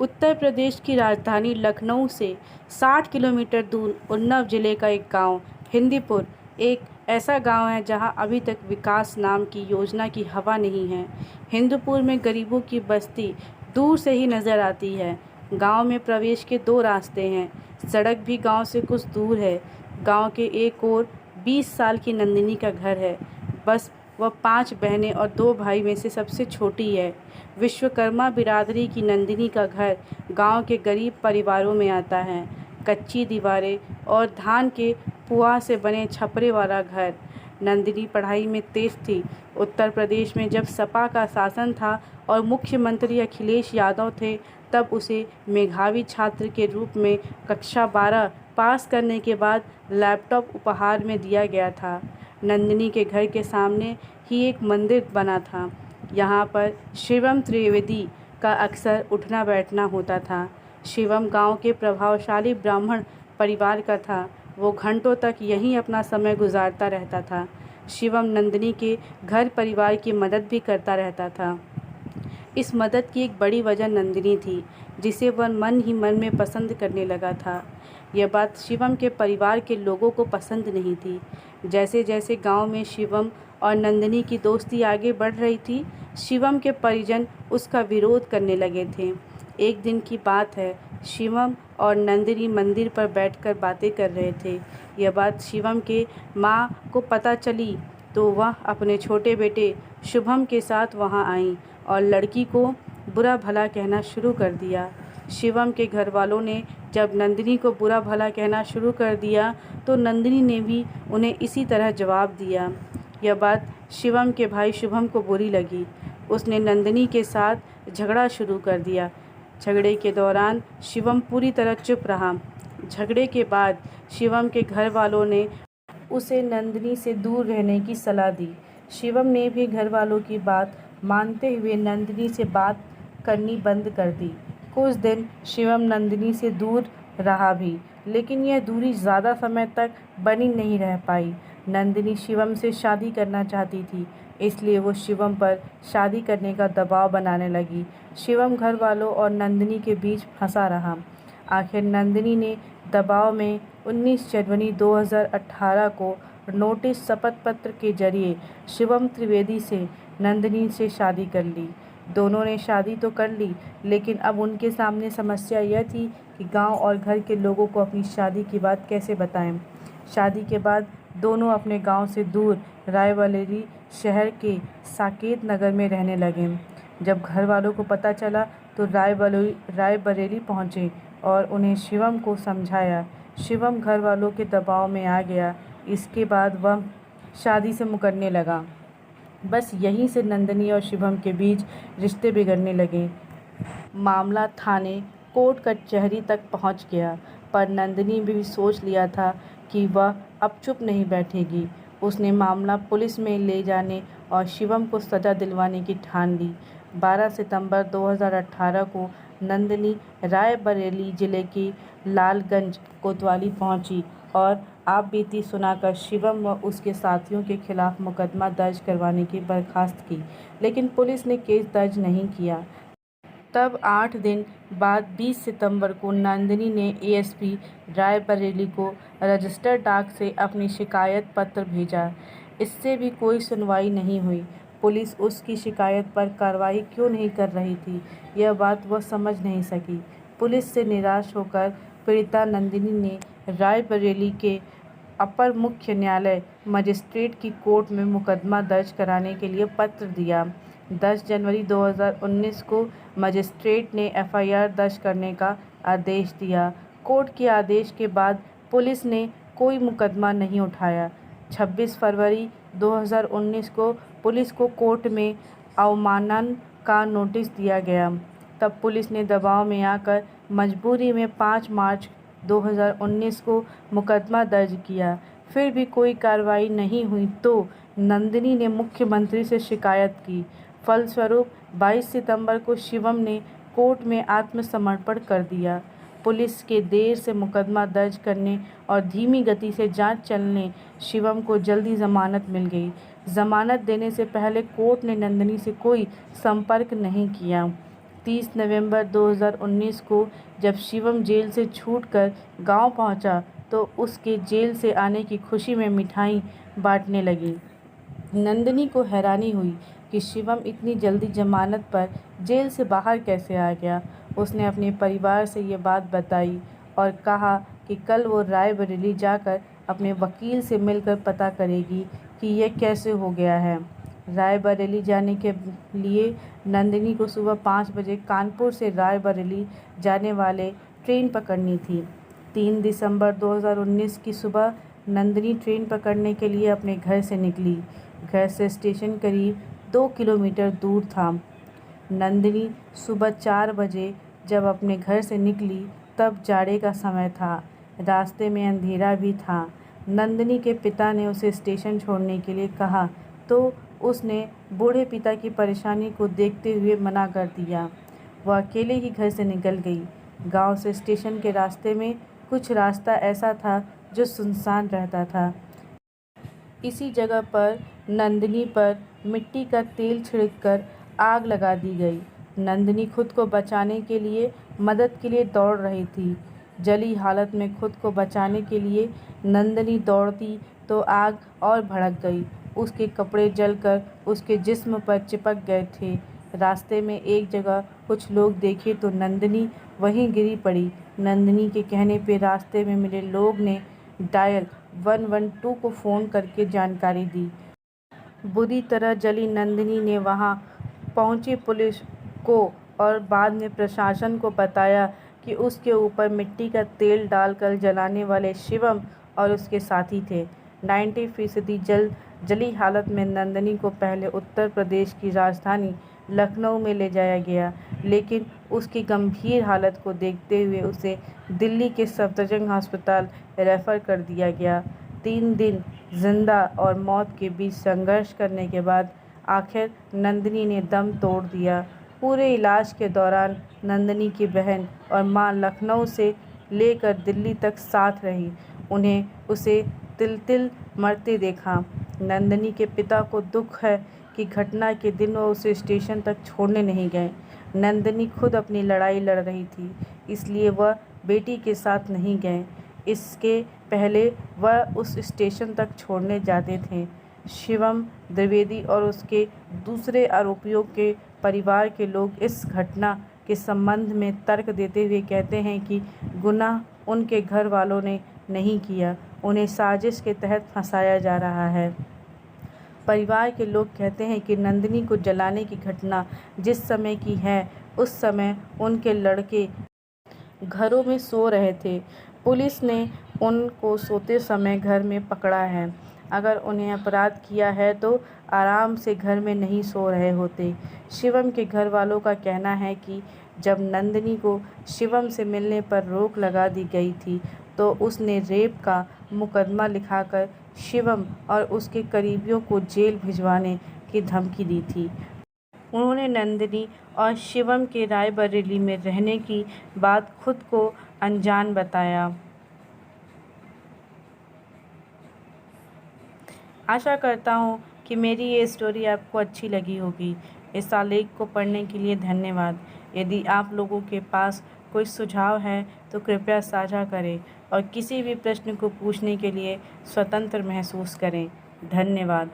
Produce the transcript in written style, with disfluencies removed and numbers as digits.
उत्तर प्रदेश की राजधानी लखनऊ से 60 किलोमीटर दूर उन्नाव जिले का एक गांव हिंदीपुर एक ऐसा गांव है जहां अभी तक विकास नाम की योजना की हवा नहीं है। हिंदूपुर में गरीबों की बस्ती दूर से ही नज़र आती है। गांव में प्रवेश के दो रास्ते हैं। सड़क भी गांव से कुछ दूर है। गांव के एक ओर 20 साल की नंदिनी का घर है। बस वह 5 बहनें और 2 भाई में से सबसे छोटी है। विश्वकर्मा बिरादरी की नंदिनी का घर गांव के गरीब परिवारों में आता है। कच्ची दीवारें और धान के पुआ से बने छपरे वाला घर। नंदिनी पढ़ाई में तेज थी। उत्तर प्रदेश में जब सपा का शासन था और मुख्यमंत्री अखिलेश यादव थे, तब उसे मेधावी छात्र के रूप में कक्षा 12 पास करने के बाद लैपटॉप उपहार में दिया गया था। नंदिनी के घर के सामने ही एक मंदिर बना था। यहाँ पर शिवम त्रिवेदी का अक्सर उठना बैठना होता था। शिवम गांव के प्रभावशाली ब्राह्मण परिवार का था। वो घंटों तक यहीं अपना समय गुजारता रहता था। शिवम नंदिनी के घर परिवार की मदद भी करता रहता था। इस मदद की एक बड़ी वजह नंदिनी थी, जिसे वह मन ही मन में पसंद करने लगा था। यह बात शिवम के परिवार के लोगों को पसंद नहीं थी। जैसे जैसे गांव में शिवम और नंदिनी की दोस्ती आगे बढ़ रही थी, शिवम के परिजन उसका विरोध करने लगे थे। एक दिन की बात है, शिवम और नंदिनी मंदिर पर बैठकर बातें कर रहे थे। यह बात शिवम के माँ को पता चली तो वह अपने छोटे बेटे शुभम के साथ वहां आई और लड़की को बुरा भला कहना शुरू कर दिया। शिवम के घर वालों ने जब नंदिनी को बुरा भला कहना शुरू कर दिया तो नंदिनी ने भी उन्हें इसी तरह जवाब दिया। यह बात शिवम के भाई शुभम को बुरी लगी। उसने नंदिनी के साथ झगड़ा शुरू कर दिया। झगड़े के दौरान शिवम पूरी तरह चुप रहा। झगड़े के बाद शिवम के घर वालों ने उसे नंदिनी से दूर रहने की सलाह दी। शिवम ने भी घर वालों की बात मानते हुए नंदिनी से बात करनी बंद कर दी। कुछ दिन शिवम नंदिनी से दूर रहा भी, लेकिन यह दूरी ज़्यादा समय तक बनी नहीं रह पाई। नंदिनी शिवम से शादी करना चाहती थी, इसलिए वो शिवम पर शादी करने का दबाव बनाने लगी। शिवम घर वालों और नंदिनी के बीच फंसा रहा। आखिर नंदिनी ने दबाव में 19 जनवरी 2018 को नोटिस शपथ पत्र के जरिए शिवम त्रिवेदी से नंदिनी से शादी कर ली। दोनों ने शादी तो कर ली, लेकिन अब उनके सामने समस्या यह थी कि गांव और घर के लोगों को अपनी शादी की बात कैसे बताएं। शादी के बाद दोनों अपने गांव से दूर रायबरेली शहर के साकेत नगर में रहने लगे। जब घर वालों को पता चला तो रायबरेली पहुंचे और उन्हें शिवम को समझाया। शिवम घर वालों के दबाव में आ गया। इसके बाद वह शादी से मुकरने लगा। बस यहीं से नंदिनी और शिवम के बीच रिश्ते बिगड़ने लगे। मामला थाने, कोर्ट कचहरी तक पहुंच गया, पर नंदिनी भी सोच लिया था कि वह अब चुप नहीं बैठेगी। उसने मामला पुलिस में ले जाने और शिवम को सज़ा दिलवाने की ठान ली। 12 सितंबर 2018 को नंदिनी रायबरेली जिले की लालगंज कोतवाली पहुंची और आप बीती सुनाकर शिवम व उसके साथियों के खिलाफ मुकदमा दर्ज करवाने की दरखास्त की, लेकिन पुलिस ने केस दर्ज नहीं किया। तब 8 दिन बाद 20 सितंबर को नंदिनी ने एएसपी रायबरेली को रजिस्टर डाक से अपनी शिकायत पत्र भेजा। इससे भी कोई सुनवाई नहीं हुई। पुलिस उसकी शिकायत पर कार्रवाई क्यों नहीं कर रही थी, यह बात वह समझ नहीं सकी। पुलिस से निराश होकर पीड़िता नंदिनी ने रायबरेली के अपर मुख्य न्यायालय मजिस्ट्रेट की कोर्ट में मुकदमा दर्ज कराने के लिए पत्र दिया। 10 जनवरी 2019 को मजिस्ट्रेट ने एफआईआर दर्ज करने का आदेश दिया। कोर्ट के आदेश के बाद पुलिस ने कोई मुकदमा नहीं उठाया। 26 फरवरी 2019 को पुलिस को कोर्ट में अवमानना का नोटिस दिया गया। तब पुलिस ने दबाव में आकर मजबूरी में 5 मार्च 2019 को मुकदमा दर्ज किया। फिर भी कोई कार्रवाई नहीं हुई तो नंदिनी ने मुख्यमंत्री से शिकायत की। फलस्वरूप 22 सितंबर को शिवम ने कोर्ट में आत्मसमर्पण कर दिया। पुलिस के देर से मुकदमा दर्ज करने और धीमी गति से जांच चलने शिवम को जल्दी जमानत मिल गई। जमानत देने से पहले कोर्ट ने नंदिनी से कोई संपर्क नहीं किया। 30 नवंबर 2019 को जब शिवम जेल से छूटकर गांव पहुंचा तो उसके जेल से आने की खुशी में मिठाई बांटने लगी। नंदिनी को हैरानी हुई कि शिवम इतनी जल्दी जमानत पर जेल से बाहर कैसे आ गया। उसने अपने परिवार से ये बात बताई और कहा कि कल वो रायबरेली जाकर अपने वकील से मिलकर पता करेगी कि यह कैसे हो गया है। रायबरेली जाने के लिए नंदिनी को सुबह 5 बजे कानपुर से रायबरेली जाने वाले ट्रेन पकड़नी थी। 3 दिसंबर 2019 की सुबह नंदिनी ट्रेन पकड़ने के लिए अपने घर से निकली। घर से स्टेशन करीब 2 किलोमीटर दूर था। नंदिनी सुबह 4 बजे जब अपने घर से निकली तब जाड़े का समय था। रास्ते में अंधेरा भी था। नंदिनी के पिता ने उसे स्टेशन छोड़ने के लिए कहा तो उसने बूढ़े पिता की परेशानी को देखते हुए मना कर दिया। वह अकेले ही घर से निकल गई। गांव से स्टेशन के रास्ते में कुछ रास्ता ऐसा था जो सुनसान रहता था। इसी जगह पर नंदिनी पर मिट्टी का तेल छिड़ककर आग लगा दी गई। नंदिनी खुद को बचाने के लिए मदद के लिए दौड़ रही थी। जली हालत में खुद को बचाने के लिए नंदिनी दौड़ती तो आग और भड़क गई। उसके कपड़े जलकर उसके जिस्म पर चिपक गए थे। रास्ते में एक जगह कुछ लोग देखे तो नंदिनी वहीं गिरी पड़ी। नंदिनी के कहने पे रास्ते में मिले लोग ने डायल 112 को फ़ोन करके जानकारी दी। बुरी तरह जली नंदिनी ने वहां पहुंची पुलिस को और बाद में प्रशासन को बताया कि उसके ऊपर मिट्टी का तेल डालकर जलाने वाले शिवम और उसके साथी थे। 90% जली हालत में नंदिनी को पहले उत्तर प्रदेश की राजधानी लखनऊ में ले जाया गया, लेकिन उसकी गंभीर हालत को देखते हुए उसे दिल्ली के सफदरजंग अस्पताल रेफ़र कर दिया गया। 3 दिन जिंदा और मौत के बीच संघर्ष करने के बाद आखिर नंदिनी ने दम तोड़ दिया। पूरे इलाज के दौरान नंदिनी की बहन और मां लखनऊ से लेकर दिल्ली तक साथ रही। उन्हें उसे तिल-तिल मरते देखा। नंदिनी के पिता को दुख है कि घटना के दिन वो उसे स्टेशन तक छोड़ने नहीं गए। नंदिनी खुद अपनी लड़ाई लड़ रही थी, इसलिए वह बेटी के साथ नहीं गए। इसके पहले वह उस स्टेशन तक छोड़ने जाते थे। शिवम द्विवेदी और उसके दूसरे आरोपियों के परिवार के लोग इस घटना के संबंध में तर्क देते हुए कहते हैं कि गुनाह उनके घर वालों ने नहीं किया, उन्हें साजिश के तहत फंसाया जा रहा है। परिवार के लोग कहते हैं कि नंदिनी को जलाने की घटना जिस समय की है, उस समय उनके लड़के घरों में सो रहे थे। पुलिस ने उनको सोते समय घर में पकड़ा है। अगर उन्हें अपराध किया है तो आराम से घर में नहीं सो रहे होते। शिवम के घर वालों का कहना है कि जब नंदिनी को शिवम से मिलने पर रोक लगा दी गई थी तो उसने रेप का मुकदमा लिखाकर शिवम और उसके करीबियों को जेल भिजवाने की धमकी दी थी। उन्होंने नंदिनी और शिवम के रायबरेली में रहने की बात खुद को अनजान बताया। आशा करता हूँ कि मेरी ये स्टोरी आपको अच्छी लगी होगी। इस आलेख को पढ़ने के लिए धन्यवाद। यदि आप लोगों के पास कोई सुझाव है तो कृपया साझा करें और किसी भी प्रश्न को पूछने के लिए स्वतंत्र महसूस करें। धन्यवाद।